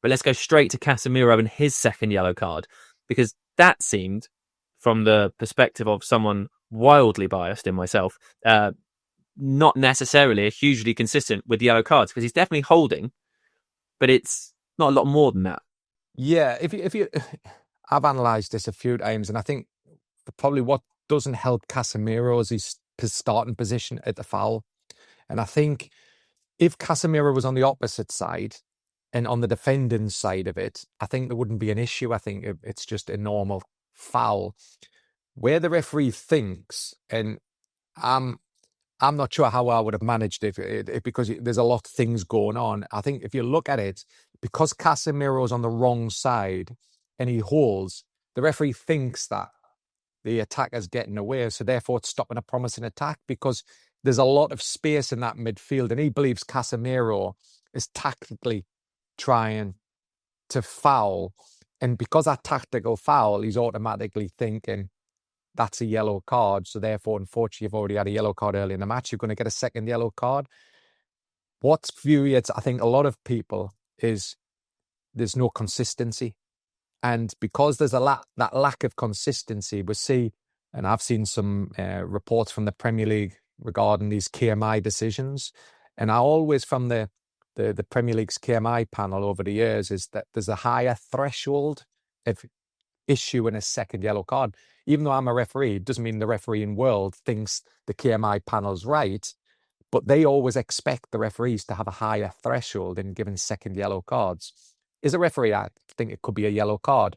But let's go straight to Casemiro and his second yellow card, because that seemed, from the perspective of someone wildly biased in myself, not necessarily a hugely consistent with yellow cards, because he's definitely holding, but it's not a lot more than that. Yeah, if you, I've analysed this a few times, and I think probably what doesn't help Casemiro is his starting position at the foul. And I think if Casemiro was on the opposite side and on the defending side of it, I think there wouldn't be an issue. I think it's just a normal foul. Where the referee thinks, and I'm not sure how I would have managed it because there's a lot of things going on. I think if you look at it, because Casemiro's on the wrong side and he holds, the referee thinks that the attacker's getting away, so therefore it's stopping a promising attack because there's a lot of space in that midfield, and he believes Casemiro is tactically trying to foul, and because that tactical foul, he's automatically thinking that's a yellow card. So therefore, unfortunately, you've already had a yellow card early in the match. You're going to get a second yellow card. What's furious, I think, a lot of people is there's no consistency. And because there's that lack of consistency, we see, and I've seen some reports from the Premier League regarding these KMI decisions. And I always, from the Premier League's KMI panel over the years, is that there's a higher threshold of issuing a second yellow card. Even though I'm a referee, it doesn't mean the refereeing world thinks the KMI panel's right, but they always expect the referees to have a higher threshold in giving second yellow cards. As a referee, I think it could be a yellow card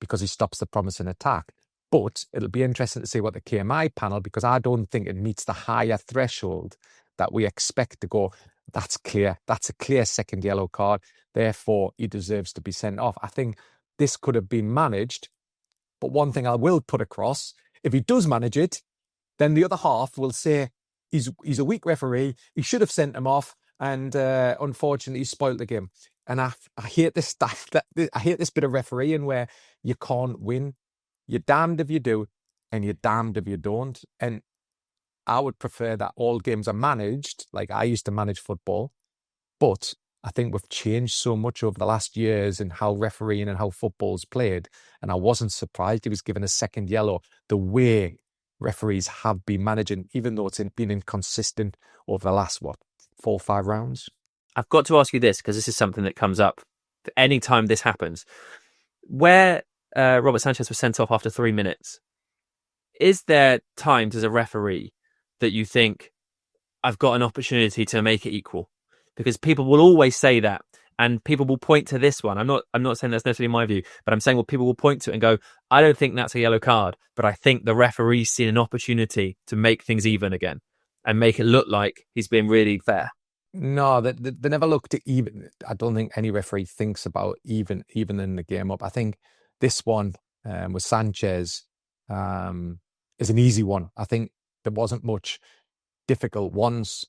because he stops the promising attack. But it'll be interesting to see what the KMI panel, because I don't think it meets the higher threshold that we expect to go, that's clear. That's a clear second yellow card. Therefore, he deserves to be sent off. I think this could have been managed. But one thing I will put across, if he does manage it, then the other half will say he's a weak referee. He should have sent him off, and unfortunately, he spoiled the game. And I hate this stuff. I hate this bit of refereeing where you can't win. You're damned if you do, and you're damned if you don't. And I would prefer that all games are managed, like I used to manage football. But I think we've changed so much over the last years in how refereeing and how football's played. And I wasn't surprised he was given a second yellow the way referees have been managing, even though it's been inconsistent over the last, 4 or 5 rounds. I've got to ask you this, because this is something that comes up any time this happens. Where Robert Sanchez was sent off after 3 minutes, is there times as a referee that you think, I've got an opportunity to make it equal? Because people will always say that, and people will point to this one. I'm not saying that's necessarily my view, but I'm saying, well, people will point to it and go, I don't think that's a yellow card, but I think the referee's seen an opportunity to make things even again and make it look like he's been really fair. No, they never look to even. I don't think any referee thinks about even in the game up. I think this one with Sanchez is an easy one. I think there wasn't much difficult ones.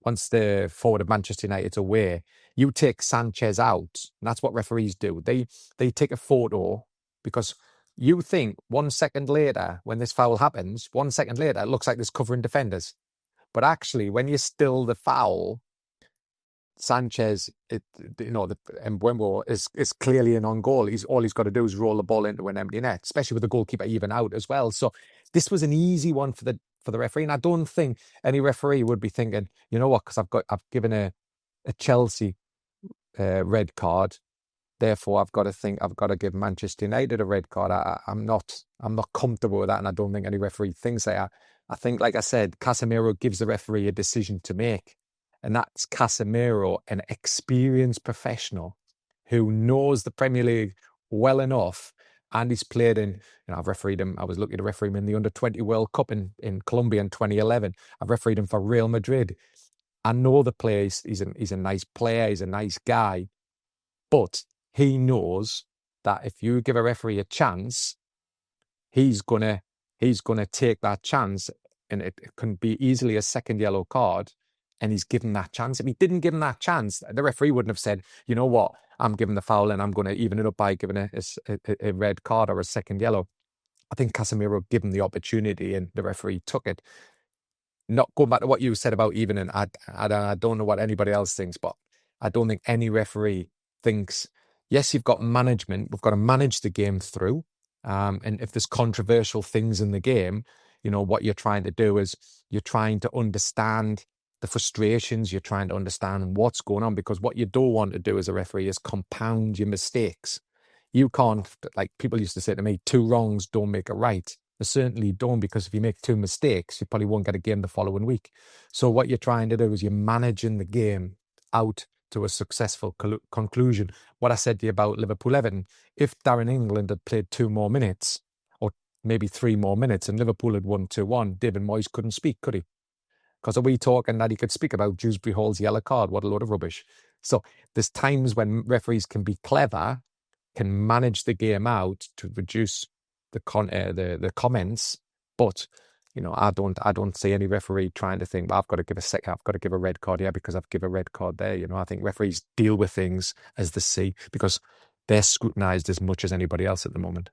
Once the forward of Manchester United's away, you take Sanchez out, and that's what referees do. They take a photo because you think 1 second later, when this foul happens, 1 second later, it looks like there's covering defenders. But actually, when you still the foul, Sanchez, and Mbeumo is clearly an on goal. All he's got to do is roll the ball into an empty net, especially with the goalkeeper even out as well. So this was an easy one for the referee, and I don't think any referee would be thinking, you know what, because I've given a Chelsea red card, therefore I've got to give Manchester United a red card. I'm not comfortable with that, and I don't think any referee thinks that. I think, like I said, Casemiro gives the referee a decision to make, and that's Casemiro, an experienced professional who knows the Premier League well enough. And he's played in, I've refereed him. I was lucky to referee him in the Under-20 World Cup in Colombia in 2011. I've refereed him for Real Madrid. I know the player. He's a nice player. He's a nice guy. But he knows that if you give a referee a chance, he's gonna take that chance, and it can be easily a second yellow card. And he's given that chance. If he didn't give him that chance, the referee wouldn't have said, you know what, I'm giving the foul and I'm going to even it up by giving a red card or a second yellow. I think Casemiro gave him the opportunity and the referee took it. Not going back to what you said about evening, I don't know what anybody else thinks, but I don't think any referee thinks, yes, you've got management, we've got to manage the game through. And if there's controversial things in the game, what you're trying to do is you're trying to understand the frustrations, you're trying to understand what's going on, because what you don't want to do as a referee is compound your mistakes. You can't, like people used to say to me, 2 wrongs don't make a right. They certainly don't, because if you make 2 mistakes, you probably won't get a game the following week. So what you're trying to do is you're managing the game out to a successful conclusion. What I said to you about Liverpool-Everton, if Darren England had played 2 more minutes, or maybe 3 more minutes, and Liverpool had won 2-1, David Moyes couldn't speak, could he? Because are we talking that he could speak about Dewsbury Hall's yellow card? What a load of rubbish. So there's times when referees can be clever, can manage the game out to reduce the comments, but I don't see any referee trying to think, well, I've got to give a red card here because I've given a red card there. I think referees deal with things as they see, because they're scrutinised as much as anybody else at the moment.